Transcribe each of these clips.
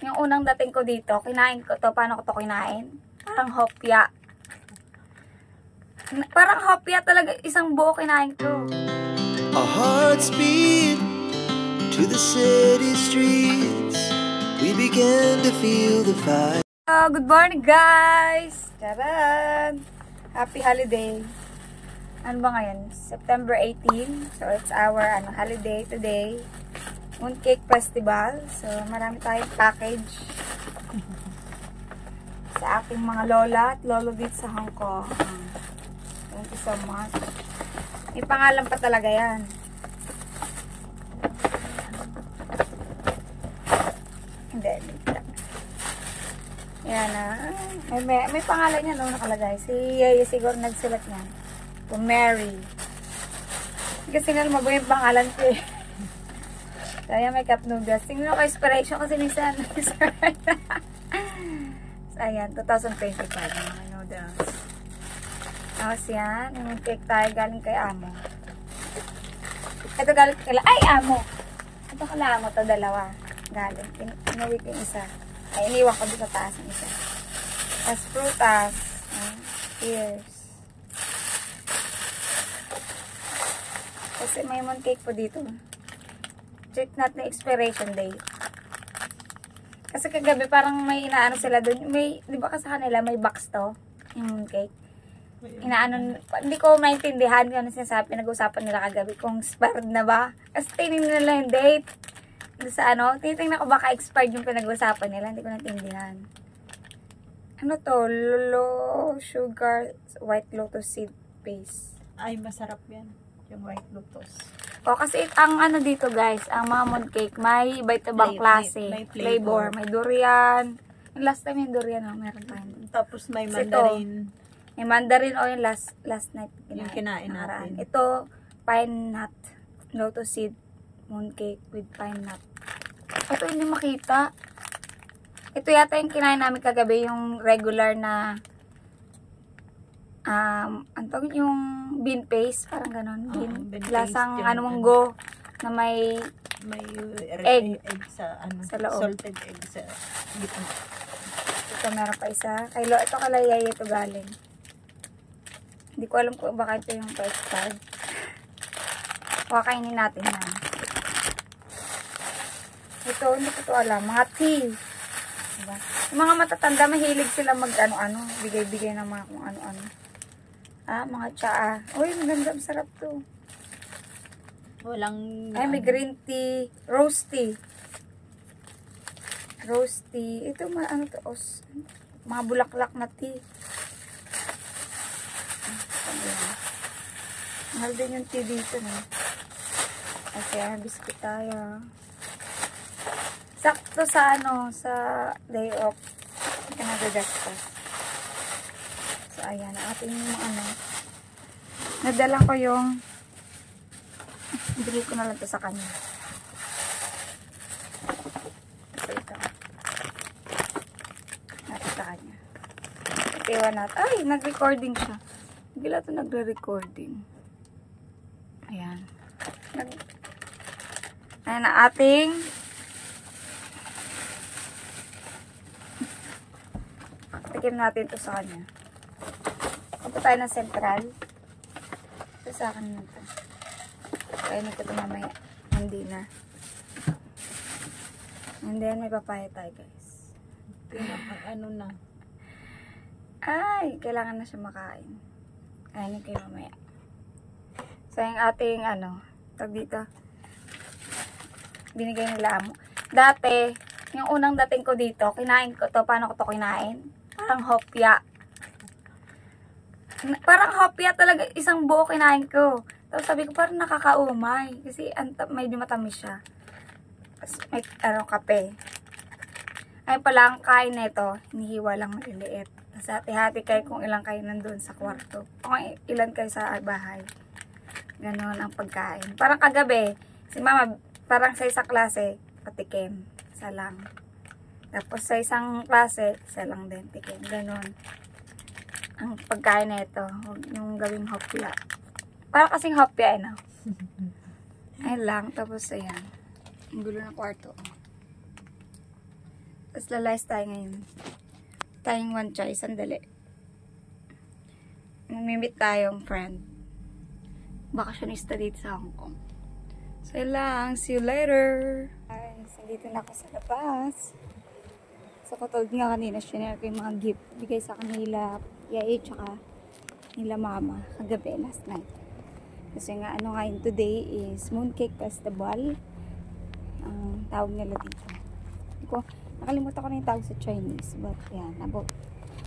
Yung unang dating ko dito, kinain ko to. Paano ko to kinain? Parang hopya. Parang hopya talaga. Isang buo kinain ko. Our hearts beat to the city streets. We began to feel the fire. Good morning, guys! Charan! Happy holiday! Ano ba ngayon? September 18. So, it's our holiday today. Mooncake Festival. So, marami tayong package sa aking mga lola at lolo dito sa Hong Kong. Thank you so much. May pangalan pa talaga yan. Hindi, dito. Yan na. May pangalan niya no, nakalagay. Si Yaya siguro nagsulat niya. To Mary. Kasi nga mabuhay yung pangalan ko eh. So, ayan, may cup noodles. Tingnan ko expiration kasi minsan. So, ayan, 2025 mga noodles. Tapos yan, yung cake tayo galing kay Amo. Ito galing kay Ay, Amo! Ito kala Amo to, dalawa. Galing. Pinuwi ko yung isa. Ay, iniwan ko doon sa taas ng isa. Tapos prutas. Ears. Kasi may mooncake po dito. Check natin yung expiration date. Kasi kagabi parang may inaano sila doon. May, di ba kasi kanila may box to? Yung mooncake. Inaano, hindi ko maintindihan kung ano sinasabi, pinag-usapan nila kagabi kung expired na ba. Kasi tinignan nila yung date. Sa tinitingnan ko baka expired yung pinag-usapan nila. Hindi ko naintindihan. Ano to? Lolo Sugar White Lotus Seed Paste. Ay, masarap yan. Yung White Lotus. O, kasi ang ano dito guys, ang mga mooncake, may iba't ibang klase. May flavor. May durian. Yung last time yung durian, meron pa yun. Tapos may Kasi mandarin. May mandarin o yung last night. Yung kinain natin. Ito, pine nut. Lotus seed mooncake with pine nut. Ito hindi makita. Ito yata yung kinain namin kagabi, yung regular na antong yung bean paste, parang ganon. Bean lasang munggo na may egg sa sa loob. Salted egg sa gitna. Ito meron pa isa. Ito kalayay ito galing. Hindi ko alam kung baka ito yung pa-expired. Kakainin natin yan. Ito, hindi ko ito alam. Mga tea. Diba? Yung mga matatanda, mahilig sila mag-ano-ano. Bigay-bigay ng mga kung ano-ano. Mga tsaa. Uy, maganda. Masarap to. Walang... Ay, may green tea. Rose tea. Rose tea. Ito, ano to? Mga bulaklak na tea. Mahal din yung tea dito, no? Okay, biscuit tayo. Sakto sa sa day off. Hindi ka nagagastos. So, ayan. Ating yung nadala ko yung bigay ko na lang to sa kanya. Ito. Natin sa kanya. Itiwan natin. Ay, nag-recording siya. Bigla ito nagre-recording. Ayan. Ayan na ating tikim natin ito sa kanya. Punta tayo ng Central. Ito sa akin na ito. Kainin ko ito mamaya. Hindi na. And then, may papaya tayo, guys. Ano na? Ay, kailangan na siya makain. Kainin ko yung mamaya. So, yung ating, tag dito. Binigay nila Amo. Dati, yung unang dating ko dito, kinain ko to. Paano ko to kinain? Parang hopya. Parang hopya talaga. Isang buo kinain ko. Tapos sabi ko, parang nakakaumay. Kasi medyo matamis siya. Tapos may kape. Ay pala, ang kain na ito, hinihiwa lang maliliit. Tapos hati-hati kayo kung ilang kayo nandun sa kwarto. Kung ilan kayo sa bahay. Ganon ang pagkain. Parang kagabi, si mama, parang sa isang klase, patikim. Isa lang. Tapos sa isang klase, isa lang din, tikim. Ganon. Ang pagkain na ito, huwag yung gawing hopya. Parang kasing hopya, Ayun lang. Tapos, ayan. Ang gulo ng kwarto. Tapos lalayas tayo ngayon. Tayong one choice. Sandali. Mamimit tayong friend. Bakasyonista dito sa Hong Kong. So lang. See you later. Guys, nandito na ako sa labas. So katulad nga kanina, shinare ko yung mga gift. Bigay sa kanila, yaya, tsaka nila mama. Kagabi, last night. Kasi nga, ano ngayon today is Mooncake Festival. Ang tawag nila dito. Nakalimutan ko na yung tawag sa Chinese. But yan, about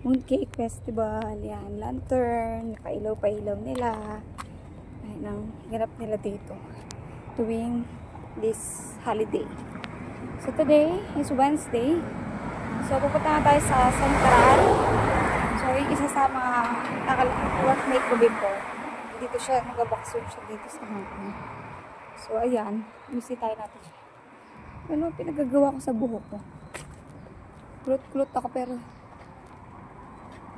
Mooncake Festival. Yan, lantern. Pailaw-pailaw nila. Ayan ang ganap nila dito. Tuwing this holiday. So today is Wednesday. So pupunta na tayo sa Central. So yung isa sa mga workmate ko before. Dito siya, nag-backsoon siya dito sa Hong Kong. So ayan, bisitahin natin siya. Ano pinagagawa ko sa buhok ko? Kulot-kulot ako pero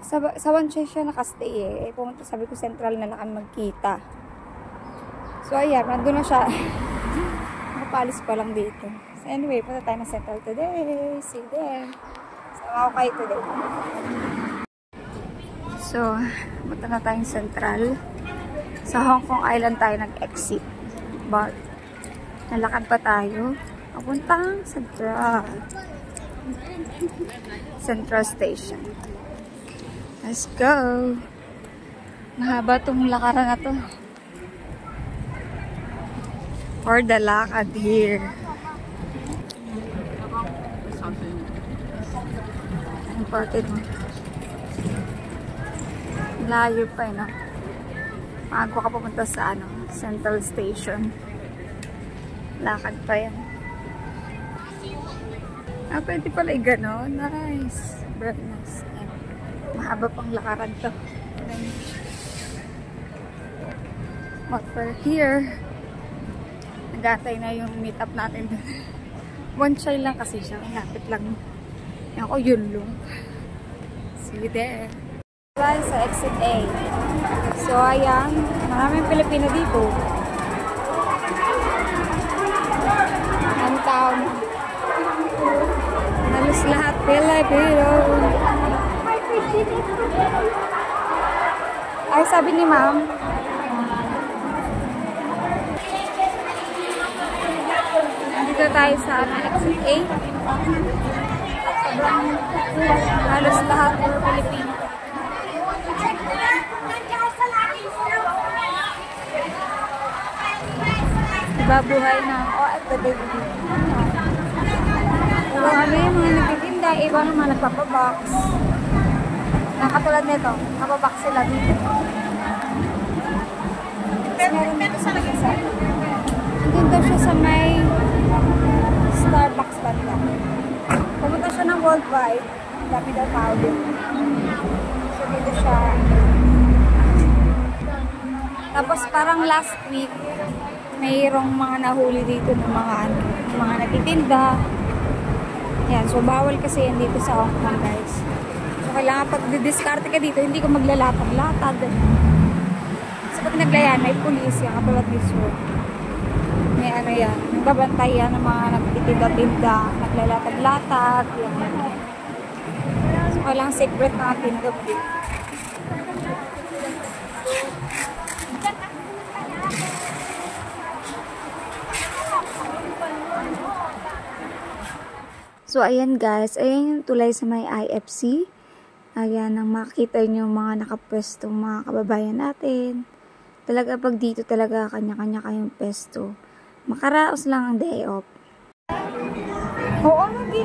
sa one siya nakastay eh. Pumunta, sabi ko Central na lang kami magkita. So ayan, nandun na siya. Nakapalis pa lang dito. So anyway, punta tayo na Central today. See you there. Sama ko kayo today. So, punta na tayong Central. Sa Hong Kong Island tayo nag-exit. But, nalakad pa tayo. Papuntang Central. Central Station. Let's go. Mahaba itong lakaran na to. For the lakad here. Important mo. Layo pa eh, no? Maago ka pupunta sa Central Station. Lakad pa yan. Pwede pala i-gano. Nice. Very nice. Yan. Mahaba pang lakaran to. But for here, nag-atay na yung meet up natin dun. One child lang kasi siya. Lapit lang. Yan ko, yun lang. See you there. Guys, sa exit A. So, ayan. Maraming Pilipino dito. Ang taon. Halos lahat Pilipino. Ay, sabi ni ma'am. Dito tayo sa exit A. Sobrang halos lahat ng Pilipino. Buhay ng OFW. Iba kami yung mga nagtitinda, iba naman nagpapabox. Nakatulad nito, napabox sila dito. Meron dito sa isa. Dito siya sa may Starbucks banda. Pumunta siya ng worldwide. Dami daw tao dito. So dito siya. Tapos parang last week, mayroong mga nahuli dito ng mga nagtitinda. Yan, so bawal kasi yan dito sa Hong Kong, guys. So kailangan pag didiskarte ka dito, hindi ko maglalatag-latag. So pag naglayan, may pulis yan, katulad dito. May yan, nagbabantay yan ng mga nagtitinda-tinda, naglalatag-latag, yan. So kailangan secret na tinda mo dito. So, ayan guys. Ayan yung tulay sa may IFC. Ayan, ang makikita nyo mga nakapwestong mga kababayan natin. Talaga pag dito talaga kanya-kanya kayong pwesto. Makaraos lang ang day off. Oo, hindi.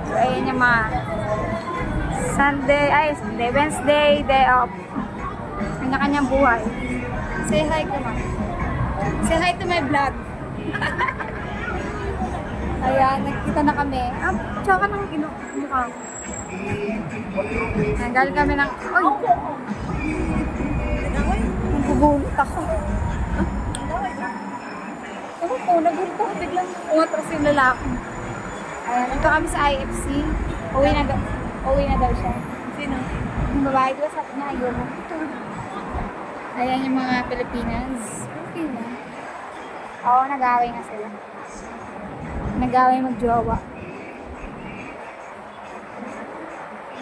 So, ayan yung mga Sunday, Wednesday, day off. Kanya-kanyang buhay. Say hi ka ma. Say hi to my vlog. Ayan, nagkita na kami. Tsaka nang mukha ko. Galing kami ng... Oy! Nagugulot ako. Ano po, nagulit ako. Biglang umatras yung lalaki. Ayan, ito kami sa IFC. Uwi na daw siya. Sino? Yung babae diba sabi niya, ayun. Ayan yung mga Pilipinas. Okay na. Oo, nag-away nga sila. Nag-away mag-jowa.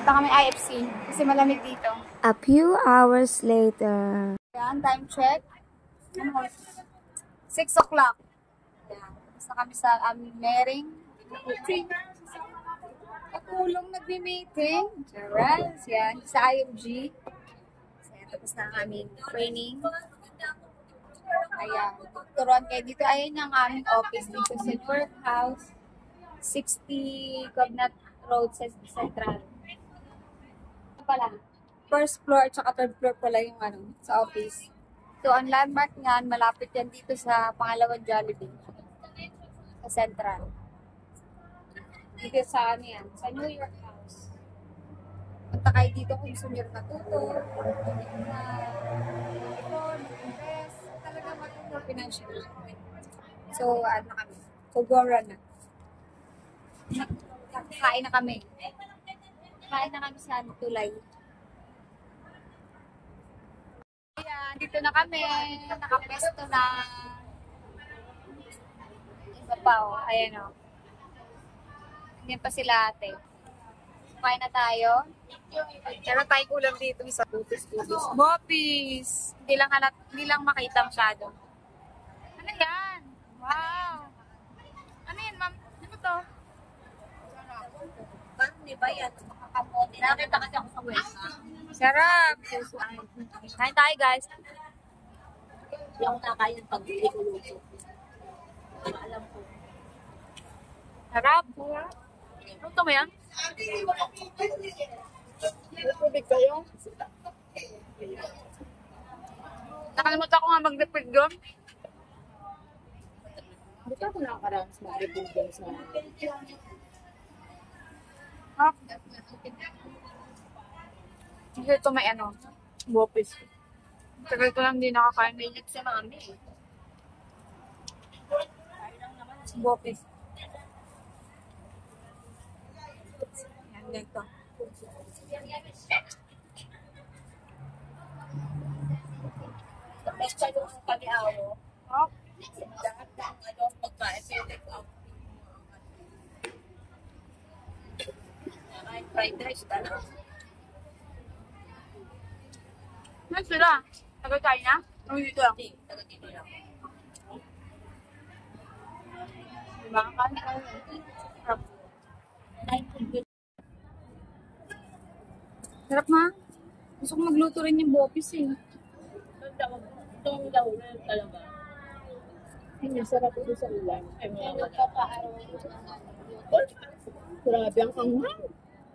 Punta kami IFC kasi malamig dito. A few hours later. Yan, time check. 6 o'clock. Yan. Basta kami sa Mering. Katulong nagbi-meeting. Charles, yan. Sa IMG. So, yan, tapos na ang aming training. Ayan. Turuan kayo dito. Ayan ang aming office dito sa Work House. 60 Cognat Road sa Central. Pala. First floor at saka third floor pala yung sa office. So, ang landmark niyan, malapit yan dito sa pangalawang Jollibee. Sa Central. Dito sa yan? Sa New York House. Punta kayo dito kung gusto nyo matuto. Mag-invest. Talaga matuto financial. So, kami. So, go run na. Kain na kami. Kain na kami sa Tulay. Ayan, dito na kami. Nakapesto na. Iba pa ayan Hindi pa sila ate. Kain na tayo. Meron tayong ulam dito sa Bopis. Bopis! Hindi lang makita masyado. Ano yan? Wow! Ano yan, ma'am? Ano to? Di ba yan? Nakita kasi ako sa web. Sarap! Kain tayo, guys. Hindi ako nakain pag hindi ko luto. Alam ko. Sarap! Luto mo yan? Tubig kayo? Nakalimutan ko nga mag-repeat doon. Dito ako nakakaranas mag-rebuild din sa Ha? Kasi ito may Bopis. Tagal ko lang hindi nakakain. Milit si mami. Bopis. Yan, dito. Next time kung pag-iawo, Oh, lahat ng pagkain, pilit up. Fried rice ba na? yan sila. Tagal tayo na? Dito lang. Taga dito lang. Diba? Kain tayo. Sarap. Sarap ma. Gusto ko magluto rin yung Bopis eh. Itong daw na talaga. Hindi, sarap ito sa ulan. Ay, mga magpapaaraw ito sa grabe ang anghang.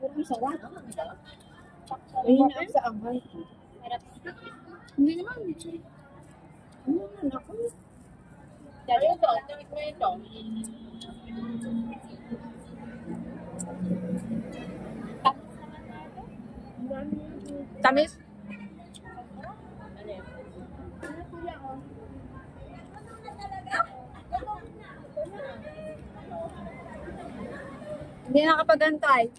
Pero sarap. Mahina sa anghang. Hindi naman. Ano naman ako? Dali ito, tawid mo ito. Tamis? Hindi nakapagantay.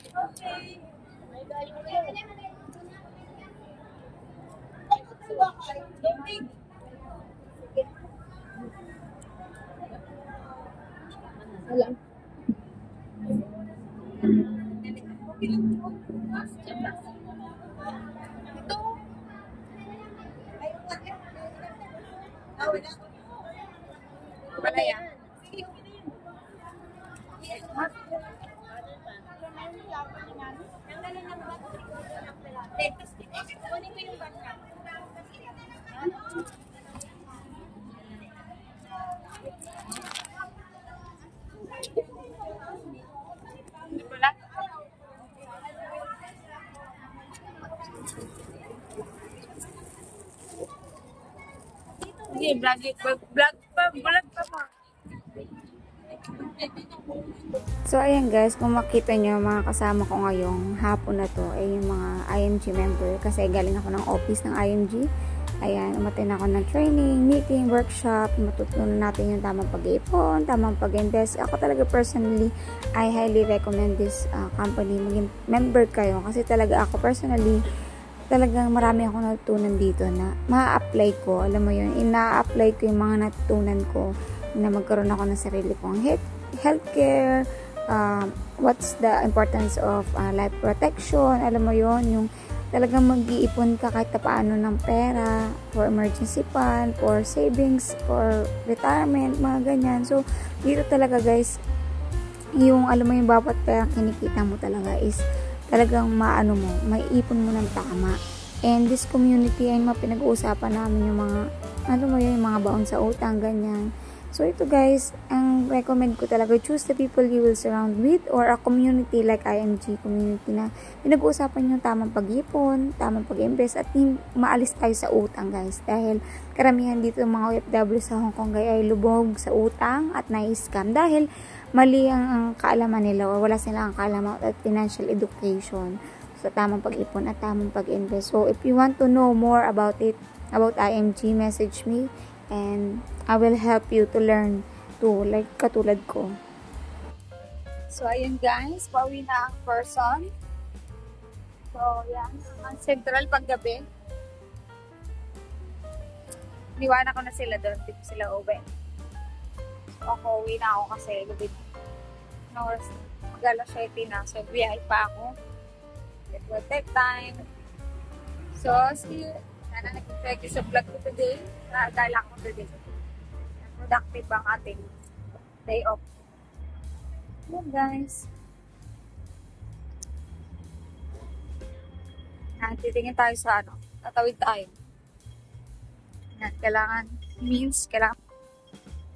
Alam. Wala yan. Wala. Sige, vlog pa po. So, ayan guys, kung makita nyo, mga kasama ko ngayong hapon na to ay yung mga IMG member kasi galing ako ng office ng IMG. Ayan, umatin ako ng training, meeting, workshop, matutunan natin yung tamang pag-iipon, tamang pag-invest. Ako talaga personally, I highly recommend this company. Maging member kayo kasi talaga ako personally, talagang marami ako natutunan dito na ma-apply ko. Alam mo yun, ina-apply ko yung mga natutunan ko na magkaroon ako ng sarili kong healthcare, what's the importance of life protection, alam mo yon, yung talagang mag-iipon ka kahit paano ng pera for emergency fund, for savings, for retirement, mga ganyan. So dito talaga guys, yung alam mo yung bawat pera kinikita mo talaga is talagang maano mo, may ipon mo ng tama. And this community ay pinag-uusapan namin yung mga alam mo yun, yung mga baon sa utang, ganyan. So ito guys, ang recommend ko talaga, choose the people you will surround with or a community like IMG community na pinag-uusapan yung tamang pag-ipon, tamang pag-invest at maalis tayo sa utang guys. Dahil karamihan dito mga OFW sa Hong Kong ay lubog sa utang at na-scam dahil mali ang kaalaman nila o wala silang kaalaman at financial education sa tamang pag-ipon at tamang pag-invest. So if you want to know more about it, about IMG, message me and I will help you to learn too, like katulad ko. So, ayun guys, pauwi na ang person. So, yan. Ang central paggabi. Niwanan ko na sila doon. Hindi ko sila uwi. So, ako, uwi na ako kasi gabi na. No, mag-alas 7 na. So, biyahe pa ako. It will take time. So, see you. Sana nag-check sa vlog ko today. Gala ko today. Productive ang ating day off. Yan guys. Titingin tayo sa ano. Tatawid tayo. Yan, kailangan.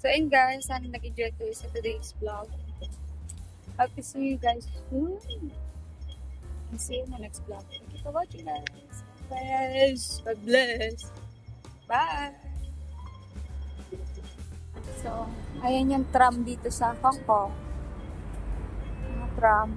So yun guys. Sana nag-enjoy kayo sa today's vlog. Hope to see you guys soon. And see you in the next vlog. Thank you for watching guys. God bless. Bye. So, ayan yung tram dito sa Hong Kong. Mga tram.